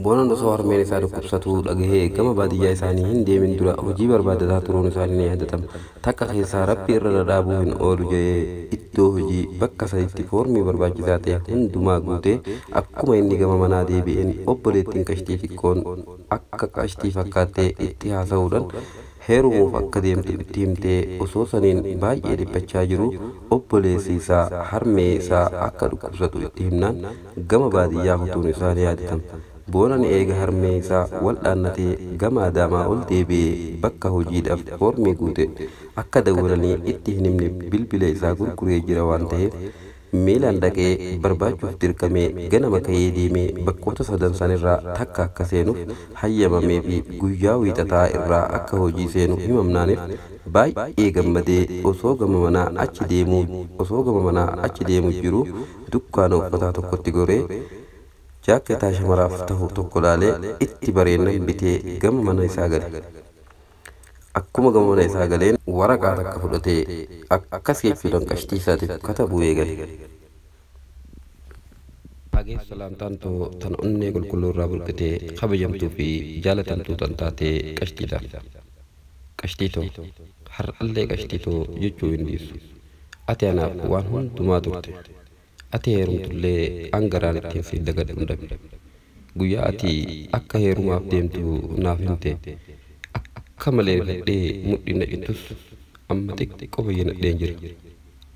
Bonan osoo harmeen isaa dhukkubsatuu dhagahee gama baadiyyaa isaanii hin deemin dura hojii barbaadataa turuun isaanii ni yaadatama. Takka keessaa rabbi irra dhadhaabuu hin oolu jedhee iddoo hojii bakka sadiitti foormii barbaachisaa ta'e hundumaa guutee akkuma inni gama manaa deebi'een obboleettiin qashtii xiqqoon akka qashtii fakkaattee itti haasa'uudhaan heerumuuf akka deemtu itti himtee osoo saniin baay'ee dhiphachaa jiru obboleessi isaa harmee isaa akka dhukkubsatu itti himnaan gama baadiyyaa kutuun isaa ni yaadatama. Bonan eega harmee isaa wal'aannatee gama Adaamaa ol deebi'ee bakka hojiidhaaf foormii guute akka dawwalanii itti hin himne bilbila isaa gurguree jira waan ta'eef miilaan dhaqee barbaachuuf dirqamee ganama ka'ee deemee bakkoota sadan sanirraa takka akka seenuuf hayyamamee fi guyyaa wiixataa irraa akka hojii seenu himamnaaniif baay'ee gammadee osoo gama manaa achi deemu jiru dukkaana uffataa tokkotti goree jaakketaa shamaraaf ta'u tokko laalee itti bareedinaan bitee gama mana isaa gale. Akkuma gama mana isaa galeen waraqaa takka fudhatee akkas jechuudhaan qashtii isaatiif katabuu eegale. Hagee salaamtaan too tan onnee qulqulluu irraa burqitee kabajamtuu fi jaalatamtuu tan taatee qashtiidha. Qashtii too har'allee qashtii too jechuu hin dhiisu. Ati anaaf waan hundumaa turte. Ati heerumtullee angaraan ittiin si dagadhu hin dhabne. Guyyaa ati akka heerumaaf deemtu naaf himte akka malee fedhee mudhii naqittus amma xiqqoo fayyadheen jira.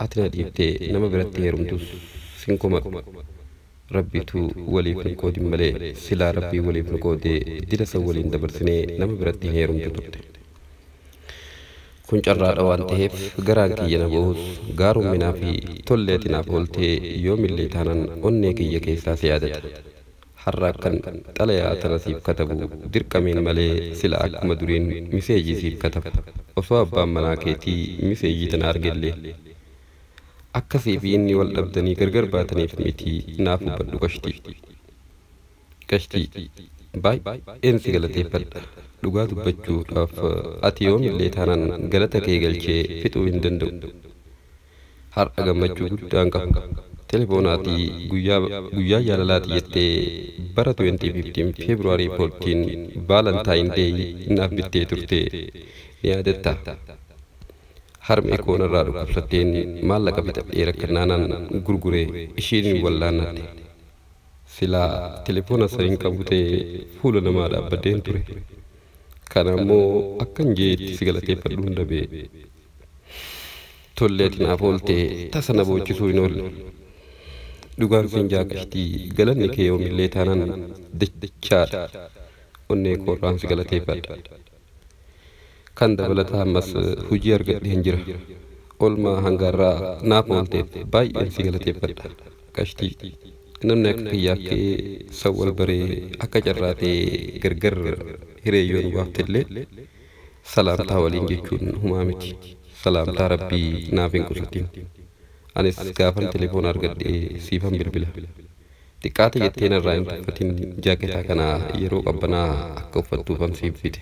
Ati na dhiiftee nama biratti heerumtus sin komadhu. Rabbitu waliif nu qoodin malee silaa rabbii waliif nu qoodee dila san waliin dabarsinee nama biratti heerumtu turte. Kun carraadha waan ta'eef garaan kiyya na ba'us gaarumminaa fi tolleetinaaf ooltee yoomillee taanaan onnee kiyya keessaa si yaadata. Har'a akkan xalayaa tana siif katabu dirqameen malee sila akkuma duriin miseejii siif kataba. Osoo abbaan manaa keetii miseejii tana argellee akkasii fi inni wal dhabdanii gargar baataniif miti naaf hubadhu qashtii. Qashtii baay'een si galateeffadha. Dhugaa dubbachuudhaaf ati yoomillee taanaan galata kee galchee fixuu hin danda'u. Har'a gammachuu guddaan qabu. Telefoonaatii guyyaa jaalalaati jettee bara 2015 February 14 Valentine Day naaf bittee turte ni yaadatta. Harmee koonarraa dhukkubsatteen maallaqa bitadhee rakkannaanaan gurguree ishiin wallaannatte. Silaa telefoona saniin qabu ta'e fuula namaa dhaabbadheen ture. Kana immoo akkan jeetti si galateeffadhu hunda bee. Tolleetinaaf ooltee tasa na boochisuu hin oolle. Dhugaan finjaa qashtii galanni kee yoomillee taanaan dachaadha. Onnee koorraan si galateeffadha. Kan dabalataa ammas hojii argadheen jira. Olmaa hangaarraa naaf oolteef baay'een si galateeffadha. Qashtii namni akka kiyyaakee sawwal baree akka carraatee gargar hireeyyoon waaftellee salaamtaa waliin jechuun humaa miti. Salaamtaa rabbii naaf hin qusatin. Anis gaafan telefoon argadhee siifan bilbila. Xiqqaate jetteen irraa hin tuffatin jaaketaa kana yeroo qabbanaa akka uffattuufan siif fide.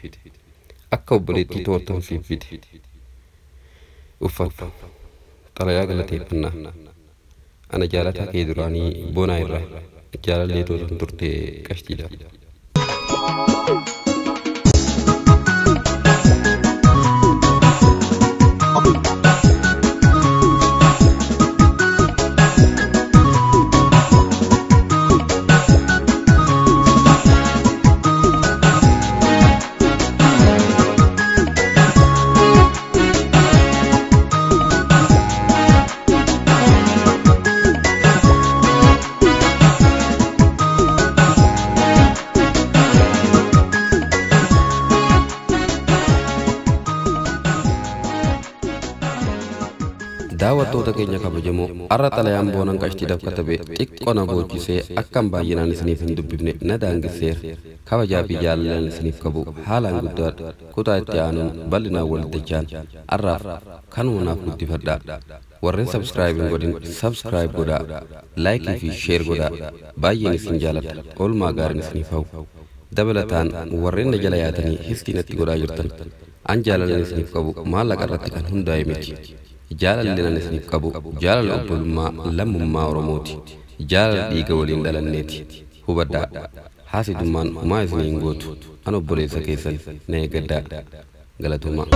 Akka obboleettii to'attan siif fide. Uffadhu. Xalayaa galateeffannaa. Ana jaalataa kee duraanii bonaa irraa jaalallee tootan turte qashtiidha. Daawwattoota keenya kabajamoo har'a xalayaan boonan qashtiidhaaf katabe xiqqoo na boochisee akkan baay'inaan isiniif hin dubbifne na daangiseera. Kabajaa fi jaalalaan isiniif qabu haalaan guddaadha. Kutaa itti aanuun bal'inaan walitti dachaan har'aaf kanuma naaf guddifadhaa. Warreen sabskraayibii godhin sabskraayib godhaa, laayikii fi sheer godhaa. Baay'een isin jaaladha. Oolmaa gaariin isiniif hawwu. Dabalataan warreen na jala yaatanii histiin itti godhaa jirtan an jaalalaan isiniif qabu maallaqa irratti kan hundaa'e miti. Jaalalleen isiniif qabu jaalala obbolummaa lammummaa Oromooti. Jaalala dhiiga waliin dhalanneeti. Hubadhaa. haasidummaan homaa isiniin gootu an obboleessa keessan na eeggadhaa galatuma.